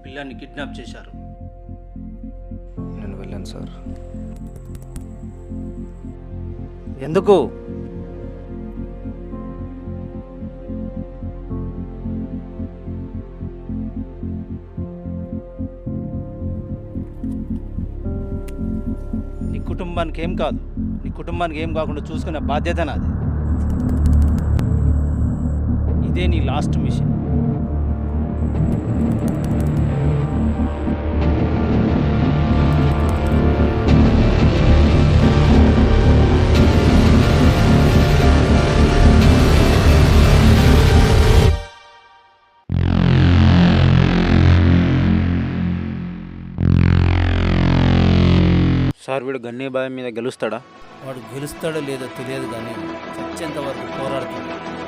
పిల్లాన్ని కిడ్నాప్ చేశారు. నేను వెళ్ళాను సార్. ఎందుకు? నీ కుటుంబానికి ఏం కాదు, నీ కుటుంబానికి ఏం కాకుండా చూసుకునే బాధ్యత నాది. ఇదే నీ లాస్ట్ మిషన్. సార్ వీడు గన్నీబాయ్ మీద గెలుస్తాడా? వాడు గెలుస్తాడో లేదో తెలియదు కానీ చచ్చేంత వరకు పోరాడుతాడు.